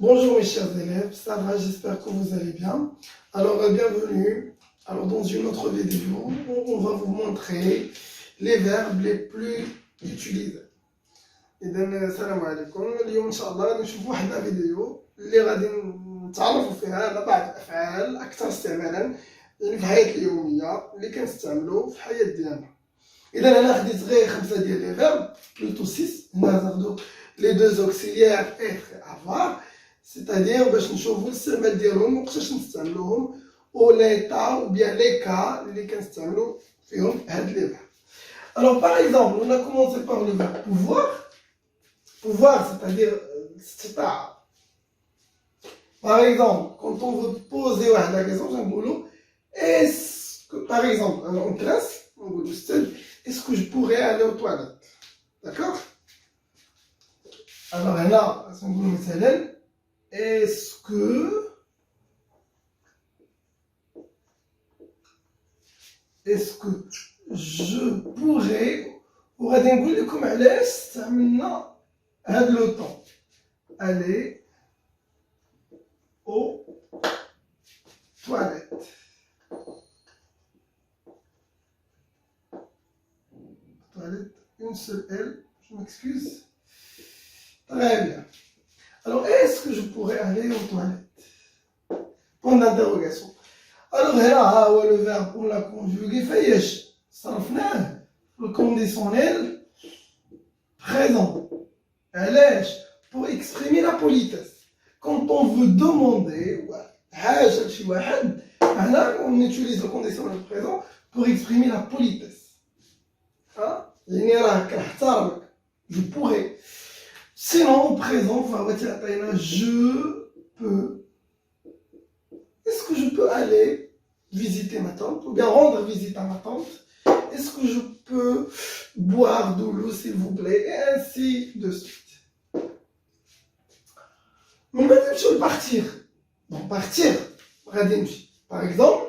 Bonjour mes chers élèves, ça va, j'espère que vous allez bien. Alors bienvenue. Alors dans une autre vidéo, on va vous montrer les verbes les plus utilisés. إذا السلام عليكم. اليوم إن شاء الله نشوف واحد الفيديو اللي غادي نتعرفوا فيها على بعض الأفعال الأكثر استعمالا يعني في الحياة اليومية اللي كنستعملوا في الحياة ديالنا. إذا أنا خديت غير 5 ديال لي فيرب بلوتو 6. هنا ناخدو لي دوز أوكسيليير إتر افوار. C'est-à-dire باش نشوفوا الاستعمال ديالهم وقتاش نستعملوهم او ليتا ou bien les cas اللي كنستعملوا فيهم هاد لي فيرب. Alors par exemple, on a commencé par le verbe pouvoir. Pouvoir, c'est-à-dire استطاع. Par exemple, quand on veut poser la question, j'nقولوا est-ce que par exemple en classe, on vous dit est-ce que je pourrais aller aux toilettes? D'accord? Alors là, j'nقولوا مثلا est-ce que je pourrais وغادي نقول لكم علاش استعملنا هاد لو طون aller aux toilettes. Toilette, une seule L, je m'excuse. Très bien. Alors, est-ce que je pourrais aller aux toilettes? Point d'interrogation. Alors, là, le verbe, on l'a conjugué, فايش صرفناه le conditionnel présent. علاش? Pour exprimer la politesse. Quand on veut demander حاجة لشي واحد, on utilise le conditionnel présent pour exprimer la politesse. يعني راك نحترمك, je pourrais. Sinon, au présent, je peux. Est-ce que je peux aller visiter ma tante ou bien rendre visite à ma tante? Est-ce que je peux boire de l'eau, s'il vous plaît? Et ainsi de suite. Mais maintenant, je vais partir. Donc, partir, par exemple,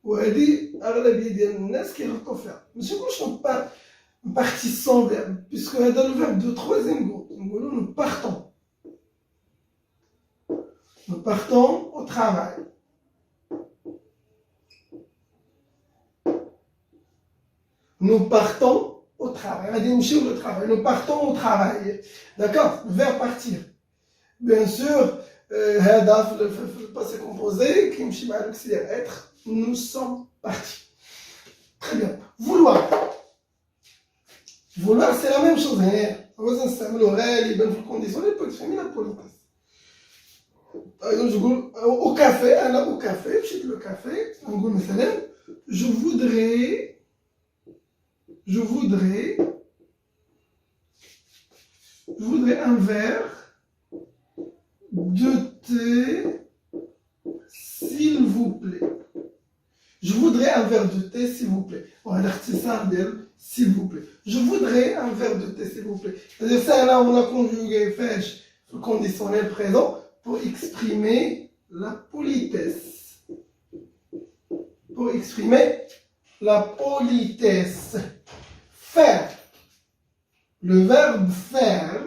وهذه أغلبية ديال الناس كيغلطوا فيها. ماشي كلشي une partie sans verbe, puisque dans le verbe de troisième groupe, nous partons. Nous partons au travail. Nous partons au travail. Le travail. Nous partons au travail. D'accord? Le verbe partir. Bien sûr, le passé composé, qui me chie l'auxiliaire être, nous sommes partis. Très bien. Vouloir. Vouloir, c'est la même chose. Il y a une condition pour exprimer la politesse. Par exemple, je dis au café, au café, le café, je voudrais un verre de thé, s'il vous plaît. Je voudrais un verre de thé, s'il vous plaît. S'il vous plaît. Je voudrais un verre de thé, s'il vous plaît. C'est-à-dire ça, là, on a conjugué le conditionnel présent pour exprimer la politesse. Pour exprimer la politesse. Faire. Le verbe faire.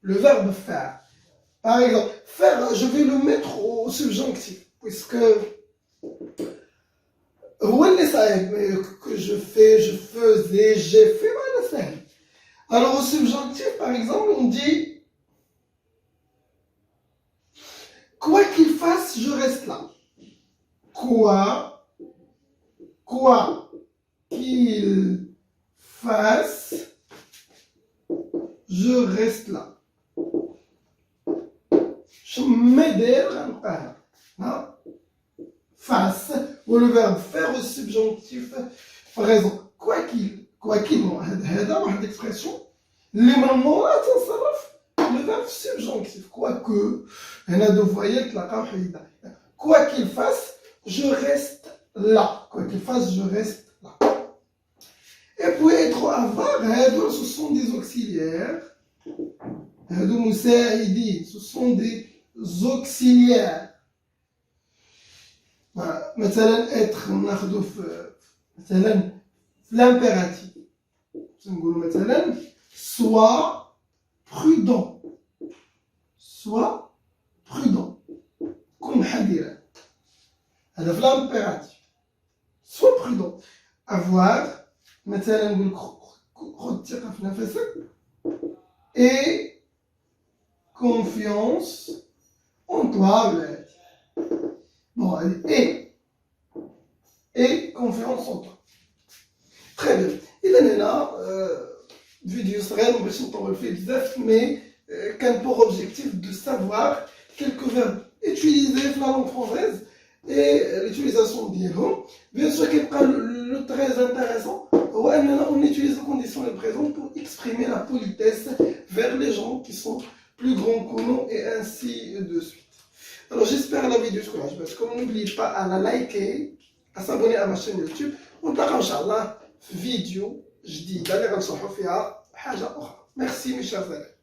Le verbe faire. Par exemple, faire, je vais le mettre au subjonctif. Puisque que je fais, je faisais, j'ai fait, voilà, ça. Alors au subjonctif, par exemple, on dit quoi qu'il fasse, je reste là. Quoi qu'il fasse, je reste là. Je m'aider face, ou le verbe faire au subjonctif présent. Quoi qu'il, هذا واحد l'expression اللي من المورا تنصرف le verbe subjonctif. Quoique, هنا دو voyelles تلاقاو حيدة. Quoi qu'il fasse, je reste là. Quoi qu'il fasse, je reste là. Et puis être avoir, ce sont des auxiliaires. هادو مساعدين, ce sont des auxiliaires. مثلا être ناخذو في مثلا في l'impératif. نقولوا مثلا Sois prudent. Sois prudent. كن حذرا. هذا في l'impératif. Sois prudent. Avoir, مثلا نقول لك خذ ثقة في نفسك. Et confiance en toi. Bon, allez. Et confiance en toi. Très bien. إذا هنا فيديو صغير باش نطول فيه بزاف مي كان pour objectif de savoir quelques verbes utilisés في la langue française et l'utilisation ديالهم. Bien sûr كيبقى le très intéressant هو أننا on utilise le conditionnel présent pour exprimer la politesse vers les gens qui sont plus grands que nous et ainsi de suite. Alors j'espère la vidéo تكون عجبتكم. N'oubliez pas à la liker, à s'abonner à ma chaîne YouTube. ونتلاقاو إن شاء الله في فيديو جديدة اللي غنشرحو فيها حاجة أخرى. Merci mes chers élèves.